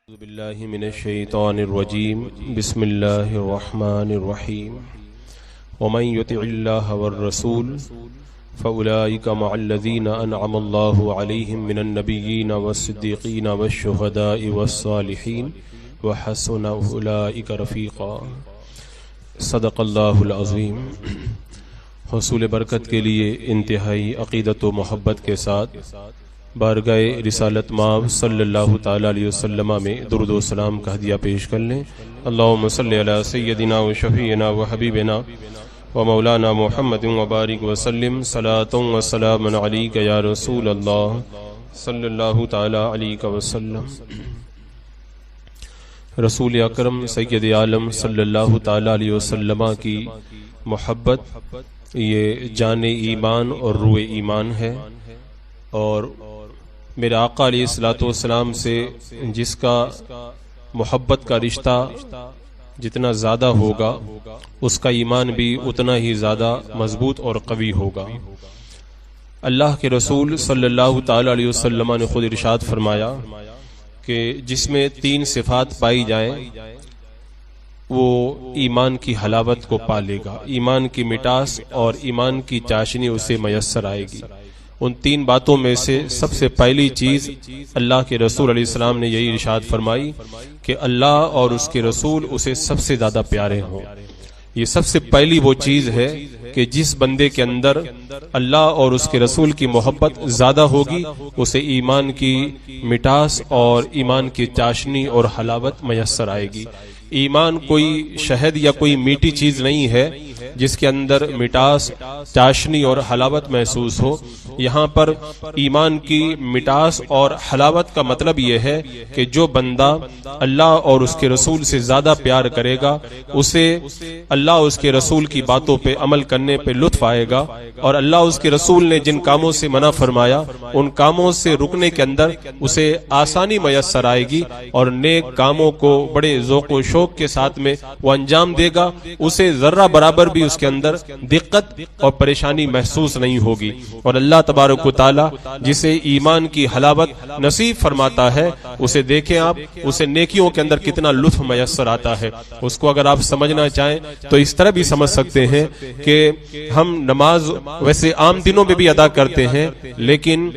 اعوذ باللہ من الشیطان الرجیم بسم اللہ الرحمن الرحیم ومن یطع اللہ والرسول فاولئک مع الذین انعم اللہ علیہم من النبیین والصدیقین والشہداء والصالحین وحسن اولئک رفیقا۔ صدق اللہ العظیم۔ حصول برکت کے لیے انتہائی عقیدت و محبت کے ساتھ بارگاہ رسالت مآب صلی اللہ تعالی علیہ وسلم میں درود و سلام کا ہدیہ پیش کر لیں۔ اللہم صلی علی سیدنا و شفیعنا و حبیبنا و مولانا محمد وبارک وسلم صلاۃ و سلام علیک یا رسول اللہ صلی اللہ تعالی علیہ وسلم۔ رسول اکرم سید عالم صلی اللہ تعالی علیہ وسلم کی محبت یہ جان ایمان اور روح ایمان ہے، اور میرے آقا علیہ الصلوۃ والسلام سے جس کا محبت کا رشتہ جتنا زیادہ ہوگا اس کا ایمان بھی اتنا ہی زیادہ مضبوط اور قوی ہوگا۔ اللہ کے رسول صلی اللہ تعالی علیہ وسلم نے خود ارشاد فرمایا کہ جس میں تین صفات پائی جائیں وہ ایمان کی حلاوت کو پالے گا، ایمان کی مٹاس اور ایمان کی چاشنی اسے میسر آئے گی۔ ان تین باتوں میں سے سب سے پہلی چیز اللہ کے رسول علیہ السلام نے یہی ارشاد فرمائی کہ اللہ اور اس کے رسول اسے سب سے زیادہ پیارے ہوں۔ یہ سب سے پہلی وہ چیز ہے کہ جس بندے کے اندر اللہ اور اس کے رسول کی محبت زیادہ ہوگی اسے ایمان کی مٹاس اور ایمان کی چاشنی اور حلاوت میسر آئے گی۔ ایمان کوئی شہد یا کوئی میٹھی چیز نہیں ہے جس کے اندر مٹاس، چاشنی اور حلاوت محسوس ہو۔ یہاں پر ایمان کی مٹاس اور حلاوت کا مطلب یہ ہے کہ جو بندہ اللہ اور اس کے رسول سے زیادہ پیار کرے گا اسے اللہ اور اس کے رسول کی باتوں پہ عمل کرنے پہ لطف آئے گا، اور اللہ اور اس کے رسول نے جن کاموں سے منع فرمایا ان کاموں سے رکنے کے اندر اسے آسانی میسر آئے گی، اور نیک کاموں کو بڑے ذوق و شوق کے ساتھ میں وہ انجام دے گا، اسے ذرہ برابر بھی اس کے اندر دقت اور پریشانی محسوس نہیں ہوگی۔ اور اللہ تبارک و تعالی جسے ایمان کی حلاوت نصیب فرماتا ہے اسے دیکھیں آپ، اسے نیکیوں کے اندر کتنا لطف میسر آتا ہے۔ اس کو اگر آپ سمجھنا چاہیں تو اس طرح بھی سمجھ سکتے ہیں کہ ہم نماز ویسے عام دنوں میں بھی ادا کرتے ہیں، لیکن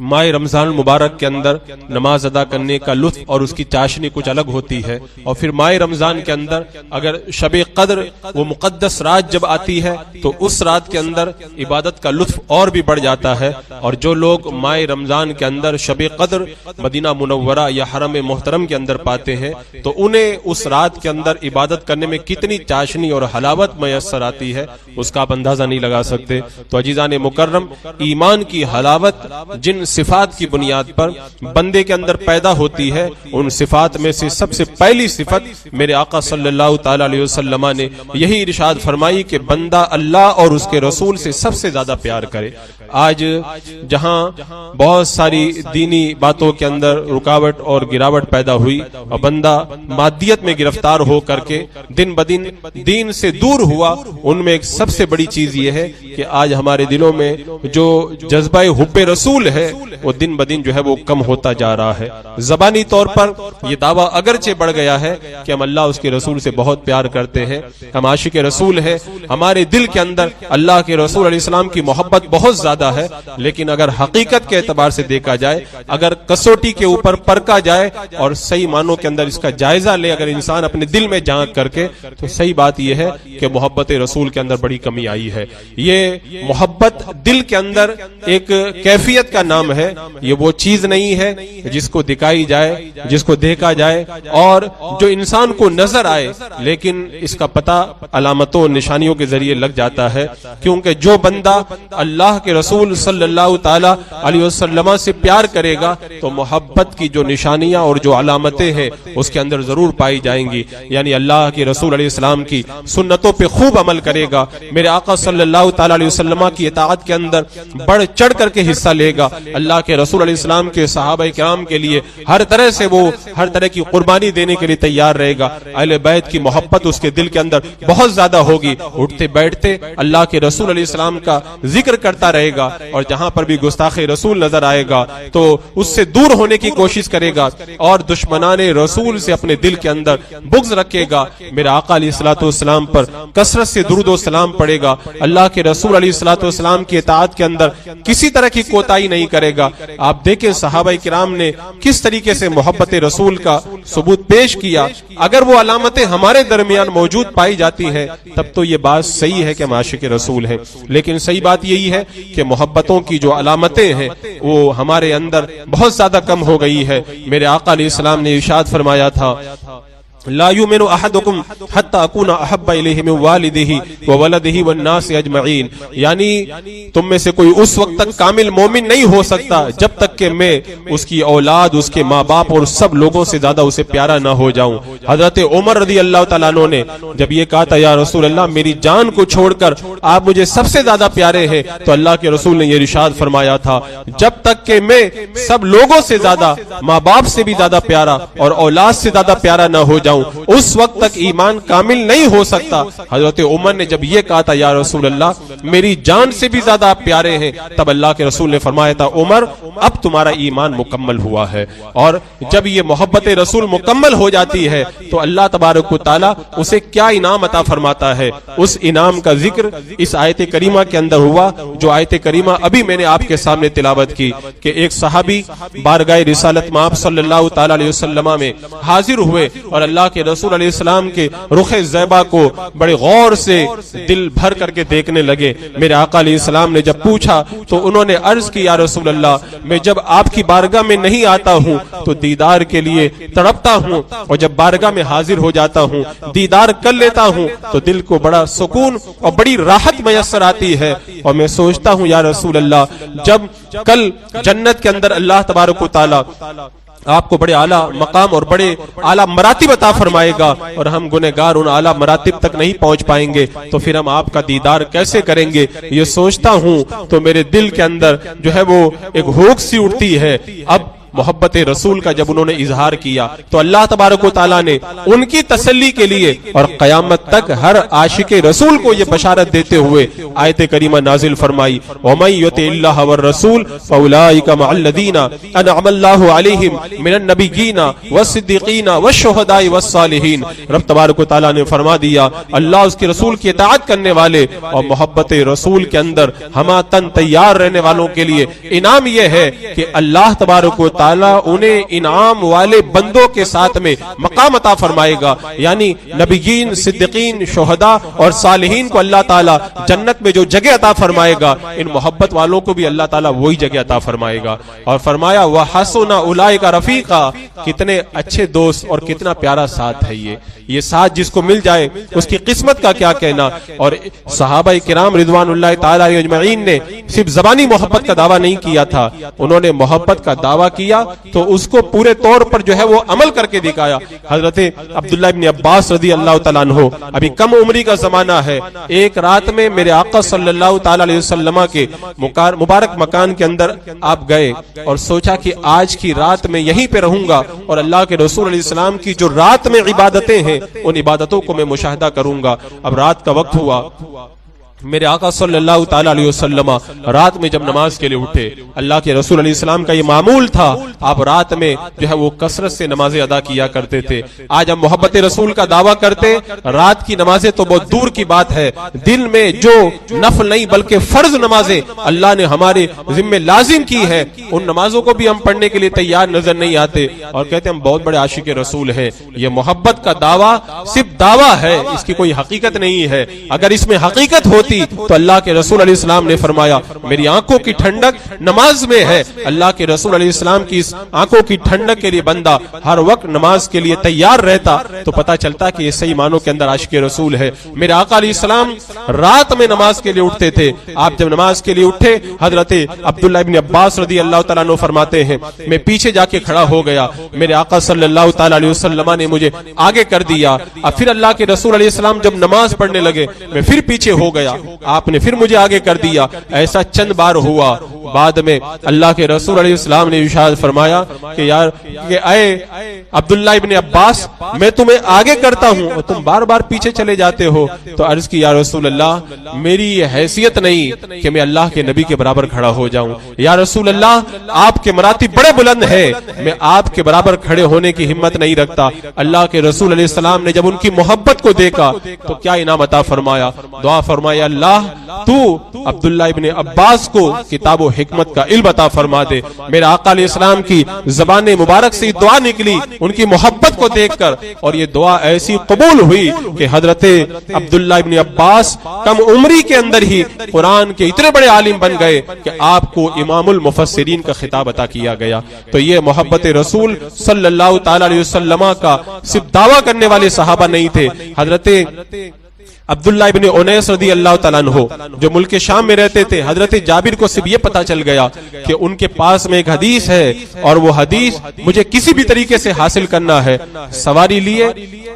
ماہ رمضان المبارک کے اندر نماز ادا کرنے کا لطف اور اس کی چاشنی کچھ الگ ہوتی ہے۔ اور پھر ماہ رمضان کے اندر اگر شب قدر وہ مقدس رات جب آتی ہے تو اس رات کے اندر عبادت کا لطف اور بھی بڑھ جاتا ہے۔ اور جو لوگ ماہ رمضان کے اندر شب قدر مدینہ منورہ یا حرم محترم کے اندر پاتے ہیں تو انہیں اس رات کے اندر عبادت کرنے میں کتنی چاشنی اور حلاوت میسر آتی ہے اس کا آپ اندازہ نہیں لگا سکتے۔ تو عزیزان مکرم، ایمان کی حلاوت جن صفات کی بنیاد پر بندے کے اندر پیدا ہوتی ہے ان صفات میں سے سب سے پہلی صفت میرے آقا صلی اللہ تعالی علیہ وسلم نے یہی ارشاد فرمائی کہ بندہ اللہ اور اس کے رسول سے سب سے زیادہ پیار کرے۔ آج جہاں بہت ساری دینی باتوں کے اندر رکاوٹ اور گراوٹ پیدا ہوئی اور بندہ مادیت میں گرفتار ہو کر کے دن بدن دین سے دور ہوا، ان میں ایک سب سے بڑی چیز یہ ہے کہ آج ہمارے دلوں میں جو جذبہ حب رسول ہے وہ دن بدن جو ہے وہ کم ہوتا جا رہا ہے۔ زبانی طور پر یہ دعویٰ اگرچہ بڑھ گیا ہے کہ ہم اللہ اس کے رسول سے بہت پیار کرتے ہیں، ہم عاشق رسول ہیں، ہمارے دل کے اندر اللہ کے رسول علیہ السلام کی محبت بہت زیادہ ہے، لیکن اگر حقیقت کے اعتبار سے دیکھا جائے، اگر کسوٹی کے اوپر پرکھا جائے اور صحیح معنوں کے اندر اس کا جائزہ لے اگر انسان اپنے دل میں جھانک کر کے، تو صحیح بات یہ ہے کہ محبت رسول کے اندر بڑی کمی آئی ہے۔ یہ محبت دل کے اندر ایک کیفیت کا نام ہے، یہ وہ چیز نہیں ہے جس کو دکھائی جائے، جس کو دیکھا جائے اور جو انسان کو نظر آئے، لیکن اس کا پتہ علامتوں اور نشانیوں کے ذریعے لگ جاتا ہے، کیونکہ جو بندہ اللہ کے رسول صلی اللہ تعالی علیہ وسلم سے پیار کرے گا تو محبت کی جو نشانیاں اور جو علامتیں ہیں اس کے اندر ضرور پائی جائیں گی، یعنی اللہ کے رسول علیہ السلام کی سنتوں پہ خوب عمل کرے گا، میرے آقا صلی اللہ تعالی علیہ وسلم کی اطاعت کے اندر بڑھ چڑھ کر کے حصہ لے گا، اللہ کے رسول علیہ السلام کے صحابہ کرام کے لیے ہر طرح سے وہ ہر طرح کی قربانی دینے کے لیے تیار رہے گا. اہل بیت کی محبت اس کے دل کے اندر بہت زیادہ ہوگی. اٹھتے بیٹھتے اللہ کے رسول علیہ السلام کا ذکر کرتا رہے گا, اور جہاں پر بھی گستاخ رسول نظر آئے گا تو اس سے دور ہونے کی کوشش کرے گا, اور دشمنان رسول سے اپنے دل کے اندر بغض رکھے گا. میرے آقا علیہ الصلوۃ والسلام پر کثرت سے درود و سلام پڑے گا. اللہ کے رسول علیہ الصلوۃ والسلام کی اطاعت کے اندر کسی طرح کی کوتاہی نہیں کرے گا. آپ دیکھیں صحابہ کرام نے کس طریقے سے محبت رسول کا ثبوت پیش کیا. اگر وہ علامتیں ہمارے درمیان موجود پائی جاتی ہیں تب تو یہ بات صحیح ہے کہ ہم عاشق رسول ہیں, لیکن صحیح بات یہی ہے کہ محبتوں کی جو علامتیں ہیں وہ ہمارے اندر بہت زیادہ کم ہو گئی ہے. میرے آقا علیہ السلام نے ارشاد فرمایا تھا, لا یؤمن احدکم حتی اکون احب الیہ من والدہ وولدہ والناس اجمعین, یعنی تم میں سے کوئی اس وقت تک کامل مومن نہیں ہو سکتا جب تک کہ میں اس کی اولاد, اس کے ماں باپ اور سب لوگوں سے زیادہ اسے پیارا نہ ہو جاؤں. حضرت عمر رضی اللہ تعالیٰ عنہ نے جب یہ کہا تھا یا رسول اللہ میری جان کو چھوڑ کر آپ مجھے سب سے زیادہ پیارے ہیں, تو اللہ کے رسول نے یہ ارشاد فرمایا تھا جب تک کہ میں سب لوگوں سے زیادہ, ماں باپ سے بھی زیادہ پیارا اور اولاد سے زیادہ پیارا نہ ہو جاؤں اس وقت تک ایمان کامل نہیں ہو سکتا. حضرت عمر نے جب یہ کہا تھا یا رسول اللہ میری جان سے بھی زیادہ آپ پیارے ہیں, تب اللہ کے رسول نے فرمایا تھا عمر اب تمہارا ایمان مکمل ہوا ہے. اور جب یہ محبت رسول مکمل ہو جاتی ہے تو اللہ تبارک و تعالی اسے کیا انعام عطا فرماتا ہے. اس انعام کا ذکر اس آیت کریمہ کے اندر ہوا جو آیت کریمہ ابھی میں نے آپ کے سامنے تلاوت کی, کہ ایک صحابی بارگاہ رسالت میں آپ صلی اللہ تعالی علیہ وسلم میں حاضر ہوئے اور اللہ کے رسول علیہ السلام کے رخ زیبا کو بڑے غور سے دل بھر کر کے دیکھنے لگے. میرے آقا علیہ السلام نے جب پوچھا تو انہوں نے عرض کی یا رسول اللہ میں جب آپ کی بارگاہ میں نہیں آتا ہوں تو دیدار کے لیے تڑپتا ہوں, اور جب بارگاہ میں حاضر ہو جاتا ہوں دیدار کر لیتا ہوں تو دل کو بڑا سکون اور بڑی راحت میسر آتی ہے, اور میں سوچتا ہوں یا رسول اللہ جب کل جنت کے اندر اللہ تبارک و تعالی آپ کو بڑے اعلیٰ مقام اور بڑے اعلیٰ مراتب عطا فرمائے گا اور ہم گنہگار ان اعلیٰ مراتب تک نہیں پہنچ پائیں گے تو پھر ہم آپ کا دیدار کیسے کریں گے. یہ سوچتا ہوں تو میرے دل کے اندر جو ہے وہ ایک ہوک سی اٹھتی ہے. اب محبت رسول کا جب انہوں نے اظہار کیا تو اللہ تبارک و تعالیٰ نے ان کی تسلی کے لیے اور قیامت تک ہر عاشق رسول کو یہ بشارت دیتے ہوئے آیت کریمہ نازل فرمائی, وَمَن يُطِعِ اللَّهَ وَالرَّسُولَ فَأُولَٰئِكَ مَعَ الَّذِينَ أَنْعَمَ اللَّهُ عَلَيْهِمْ مِنَ النَّبِيِّينَ وَالصِّدِّيقِينَ وَالشُّهَدَاءِ وَالصَّالِحِينَ. رب تبارک و تعالیٰ نے فرما دیا اللہ اس کے رسول کی اطاعت کرنے والے اور محبت رسول کے اندر ہماتن تیار رہنے والوں کے لیے انعام یہ ہے کہ اللہ تبارک و تعالیٰ انہیں انعام والے بندوں کے ساتھ میں مقام عطا فرمائے گا. یعنی نبیین, صدیقین, شہداء اور صالحین کو اللہ تعالیٰ جنت میں جو جگہ عطا فرمائے گا ان محبت والوں کو بھی اللہ تعالیٰ وہی جگہ عطا فرمائے گا. اور فرمایا وَحَسُنَ أُولَٰئِكَ رَفِيقًا, کتنے اچھے دوست اور کتنا پیارا ساتھ ہے یہ ساتھ جس کو مل جائے اس کی قسمت کا کیا کہنا. اور صحابہ کرام رضوان اللہ تعالی علیہم اجمعین نے صرف زبانی محبت کا دعویٰ نہیں کیا تھا, انہوں نے محبت کا دعویٰ کیا تو اس کو پورے طور پر جو ہے وہ عمل کر کے دکھایا. حضرت عبداللہ ابن عباس رضی اللہ تعالیٰ عنہ, ابھی کم عمری کا زمانہ ہے, ایک رات میں میرے آقا صلی اللہ تعالی علیہ وسلم کے مبارک مکان کے اندر آپ گئے اور سوچا کہ آج کی رات میں یہیں پہ رہوں گا اور اللہ کے رسول علیہ السلام کی جو رات میں عبادتیں ہیں ان عبادتوں کو میں مشاہدہ کروں گا. اب رات کا وقت ہوا, میرے آقا صلی اللہ تعالی علیہ وسلم رات میں جب نماز کے لیے اٹھے, اللہ کے رسول علیہ السلام کا یہ معمول تھا آپ رات میں جو ہے وہ کثرت سے نمازیں ادا کیا کرتے تھے. آج ہم محبت رسول کا دعویٰ کرتے, رات کی نمازیں تو بہت دور کی بات ہے, دن میں جو نفل نہیں بلکہ فرض نمازیں اللہ نے ہمارے ذمہ لازم کی ہے ان نمازوں کو بھی ہم پڑھنے کے لیے تیار نظر نہیں آتے اور کہتے ہم بہت بڑے عاشق رسول ہیں. یہ محبت کا دعویٰ صرف دعویٰ ہے, اس کی کوئی حقیقت نہیں ہے. اگر اس میں حقیقت ہوتی تو اللہ کے رسول علیہ السلام نے فرمایا میری آنکھوں کی ٹھنڈک نماز میں ہے. اللہ کے رسول علیہ السلام کی اس آنکھوں کی ٹھنڈک کے لیے بندہ ہر وقت نماز کے لیے تیار رہتا تو پتہ چلتا کہ یہ صحیح معنوں کے اندر عاشق رسول ہے. میرے آقا علیہ السلام رات میں نماز کے لیے اٹھتے تھے. آپ جب نماز کے لیے اٹھے حضرت عبداللہ ابن عباس رضی اللہ تعالیٰ عنہ فرماتے ہیں میں پیچھے جا کے کھڑا ہو گیا, میرے آقا صلی اللہ تعالیٰ علیہ وسلم نے مجھے آگے کر دیا. اب پھر اللہ کے رسول علیہ السلام جب نماز پڑھنے لگے میں پھر پیچھے ہو گیا. آپ نے پھر مجھے آگے کر دیا. ایسا چند بار ہوا. بعد میں اللہ کے رسول علیہ السلام نے ارشاد فرمایا کہ یار کہ اے عبداللہ ابن عباس میں تمہیں آگے کرتا ہوں اور تم بار بار پیچھے چلے جاتے ہو. تو عرض کی یا رسول اللہ میری یہ حیثیت نہیں کہ میں اللہ کے نبی کے برابر کھڑا ہو جاؤں. یا رسول اللہ آپ کے مراتب بڑے بلند ہیں, میں آپ کے برابر کھڑے ہونے کی ہمت نہیں رکھتا. اللہ کے رسول علیہ السلام نے جب ان کی محبت کو دیکھا تو کیا انعام عطا فرمایا, دعا فرمایا اللہ تو عبداللہ ابن عباس کو کتاب و حکمت کا علم عطا فرما دے. میرے آقا علیہ السلام کی زبان مبارک سے دعا نکلی ان کی محبت کو دیکھ کر, اور یہ دعا ایسی قبول ہوئی کہ حضرت عبداللہ ابن عباس کم عمری کے اندر ہی قرآن کے اتنے بڑے عالم بن گئے کہ آپ کو امام المفسرین کا خطاب عطا کیا گیا. تو یہ محبت رسول صلی اللہ تعالی علیہ وسلم کا صرف دعویٰ کرنے والے صحابہ نہیں تھے. حضرت عبداللہ ابن انیس رضی اللہ تعالیٰ عنہ جو ملک شام میں رہتے تھے, حضرت جابر کو صرف یہ پتا چل گیا کہ ان کے پاس میں ایک حدیث ہے اور وہ حدیث مجھے کسی بھی طریقے سے حاصل کرنا ہے. سواری لیے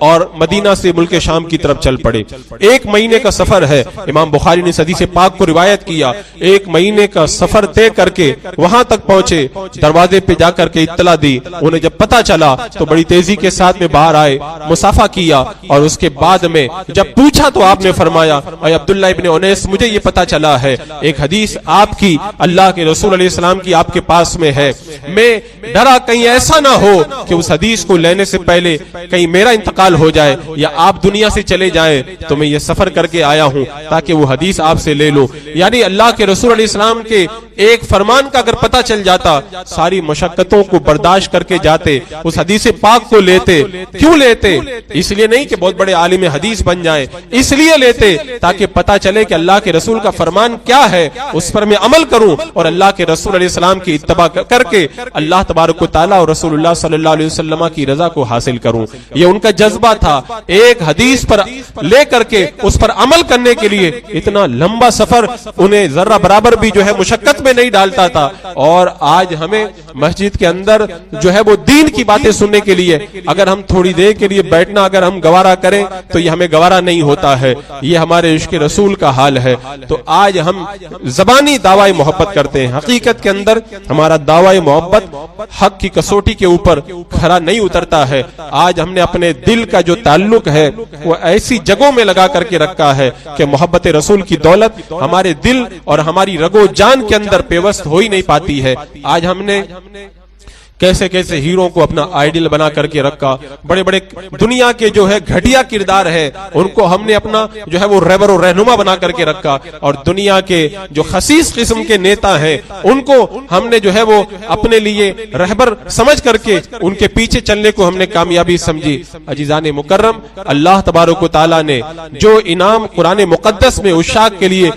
اور مدینہ سے ملک شام کی طرف چل پڑے. 1 مہینے کا سفر ہے. امام بخاری نے حدیث پاک کو روایت کیا. 1 مہینے کا سفر طے کر کے وہاں تک پہنچے, دروازے پہ جا کر کے اطلاع دی. انہیں جب پتا چلا تو بڑی تیزی کے ساتھ میں باہر آئے, مصافحہ کیا, اور اس کے بعد میں جب پوچھا تو آپ نے فرمایا اے عبداللہ ابن انیس مجھے یہ پتا چلا ہے ایک حدیث آپ کی اللہ کے رسول علیہ السلام کی آپ کے پاس میں ہے, میں ڈرا کہیں ایسا نہ ہو کہ اس حدیث کو لینے سے پہلے کہیں میرا انتقال ہو جائے یا آپ دنیا سے چلے جائیں, تو میں یہ سفر کر کے آیا ہوں تاکہ وہ حدیث آپ سے لے لوں. یعنی اللہ کے رسول علیہ السلام کے ایک فرمان کا اگر پتا چل جاتا ساری مشقتوں کو برداشت کر کے جاتے, اس حدیث پاک کو لیتے. کیوں لیتے؟ اس لیے نہیں کہ بہت بڑے عالم حدیث بن جائیں, اس لیے لیتے تاکہ پتا چلے کہ اللہ کے رسول کا فرمان کیا ہے, اس پر میں عمل کروں اور اللہ کے رسول علیہ السلام کی اتباع کر کے اللہ تبارک و تعالی اور رسول اللہ صلی اللہ علیہ وسلم کی رضا کو حاصل کروں. یہ ان کا جذبہ تھا. ایک حدیث پر لے کر کے اس پر عمل کرنے کے لیے اتنا لمبا سفر انہیں ذرہ برابر بھی جو ہے مشقت میں نہیں ڈالتا تھا. اور آج ہمیں مسجد کے اندر جو ہے وہ دین کی باتیں سننے کے لیے اگر ہم تھوڑی دیر کے لیے بیٹھنا اگر ہم گوارا کریں تو یہ ہمیں گوارا نہیں ہوتا ہے. یہ ہمارے عشق رسول کا حال ہے. تو آج ہم زبانی دعوی محبت کرتے ہیں, حقیقت کے اندر ہمارا دعوی محبت حق کی کسوٹی کے اوپر کھرا نہیں اترتا ہے. آج ہم نے اپنے دل کا جو تعلق ہے وہ ایسی جگہوں میں لگا کر کے رکھا ہے کہ محبت رسول کی دولت ہمارے دل اور ہماری رگو جان کے اندر پیوست ہو ہی نہیں پاتی ہے. آج ہم نے کیسے کیسے ہیروں کو اپنا آئیڈل بنا کر کے رکھا, بڑے بڑے دنیا کے جو ہے گھٹیا کردار ہے ان کو ہم نے اپنا جو ہے وہ رہبر و رہنما بنا کر کے رکھا, اور دنیا کے جو خسیس قسم کے نیتا ہیں ان کو ہم نے جو ہے وہ اپنے لیے رہبر سمجھ کر کے ان کے پیچھے چلنے کو ہم نے کامیابی سمجھی. عزیزان مکرم, اللہ تبارک و تعالی نے جو انعام قرآن مقدس میں عشاق کے لیے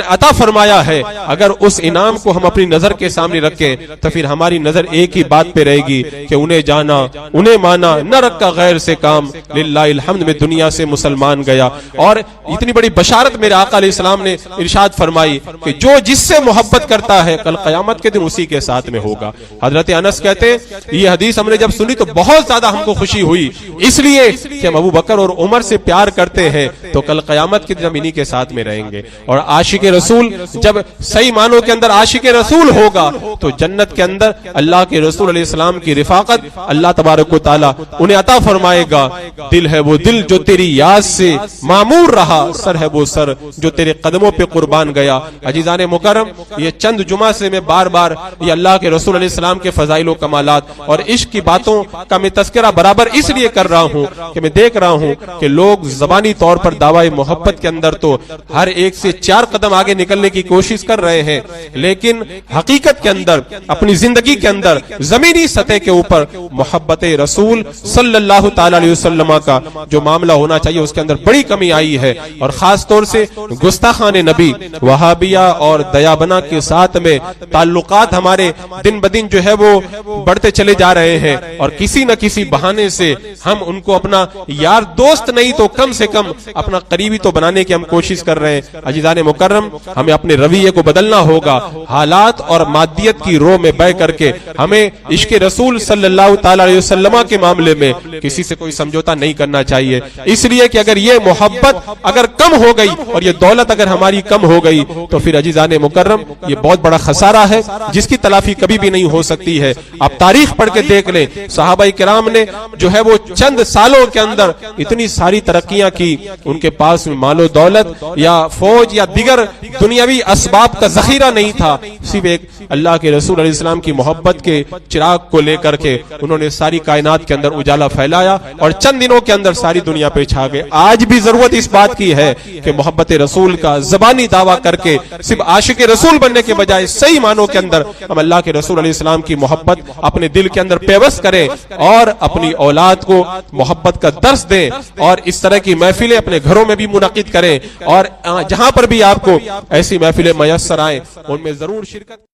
عطا فرمایا ہے, اگر اس انعام کو ہم اپنی نظر کے سامنے رکھیں تو پھر ہماری نظر ایک ہی بات پہ رہے گی کہ انہیں جانا انہیں مانا, نہ رکھا غیر سے کام, للہ الحمد میں دنیا سے مسلمان گیا. اور اتنی بڑی بشارت میرے آقا علیہ السلام نے ارشاد فرمائی کہ جو جس سے محبت کرتا ہے کل قیامت کے دن اسی کے ساتھ میں ہوگا. حضرت انس کہتے یہ حدیث ہم نے جب سنی تو بہت زیادہ ہم کو خوشی ہوئی, اس لیے کہ ہم ابو بکر اور عمر سے پیار کرتے ہیں تو کل قیامت کے دن ہم انہی کے ساتھ میں رہیں گے. اور عاشق رسول جب صحیح معنوں کے اندر عاشق رسول ہوگا تو جنت کے اندر اللہ کے رسول علیہ السلام کی رفاقت اللہ تبارک و تعالی انہیں عطا فرمائے گا. دل ہے وہ دل جو تیری یاد سے معمور رہا, سر ہے وہ سر جو تیرے قدموں پہ قربان گیا. عزیزان مکرم, یہ چند جمعہ سے میں بار بار یہ اللہ کے رسول علیہ السلام کے فضائل و کمالات اور عشق کی باتوں کا میں تذکرہ برابر اس لیے کر رہا ہوں کہ میں دیکھ رہا ہوں کہ لوگ زبانی طور پر دعوی محبت کے اندر تو ہر ایک سے 4 قدم آگے نکلنے کی کوشش کر رہے ہیں, لیکن حقیقت کے اندر اپنی زندگی کے اندر زمینی سطح کے اوپر محبت رسول صلی اللہ تعالی علیہ وسلم کا جو معاملہ ہونا چاہیے اس کے اندر بڑی کمی آئی ہے. اور خاص طور سے گستاخان نبی وہابیہ اور دیابنا کے ساتھ میں تعلقات ہمارے دن بدن جو ہے وہ بڑھتے چلے جا رہے ہیں, اور کسی نہ کسی بہانے سے ہم ان کو اپنا یار دوست نہیں تو کم سے کم اپنا قریبی تو بنانے کی ہم کوشش کر رہے ہیں. عزیزان مکرم, ہمیں اپنے رویے کو بدلنا ہوگا. حالات اور مادیت کی رو میں بہ کر کے ہمیں عشق رسول صلی اللہ تعالی علیہ وسلم کے معاملے میں کسی سے کوئی سمجھوتا نہیں کرنا چاہیے، اس لیے کہ اگر یہ محبت اگر کم ہو گئی اور یہ دولت اگر ہماری کم ہو گئی تو پھر عزیزان مکرم یہ بہت بڑا خسارہ ہے جس کی تلافی کبھی بھی نہیں ہو سکتی ہے۔ آپ تاریخ پڑھ کے دیکھ لیں، صحابہ کرام نے جو ہے وہ چند سالوں کے اندر اتنی ساری ترقیاں کی، ان کے پاس مال و دولت یا فوج یا دیگر دنیاوی اسباب کا ذخیرہ نہیں تھا، صرف ایک اللہ کے رسول علیہ السلام کی محبت کے چراغ کو لے کر کے انہوں نے ساری کائنات کے اندر اجالا پھیلایا اور چند دنوں کے اندر ساری دنیا پہ چھا گئے۔ آج بھی ضرورت اس بات کی ہے کہ محبت رسول کا زبانی دعویٰ کر کے صرف عاشق رسول بننے کے بجائے صحیح معنوں کے اندر ہم اللہ کے رسول علیہ السلام کی محبت اپنے دل کے اندر پیوست کریں اور اپنی اولاد کو محبت کا درس دیں، اور اس طرح کی محفلیں اپنے گھروں میں بھی منعقد کریں، اور جہاں پر بھی آپ کو ایسی محفلیں میسر آئیں ان میں ضرور شرکت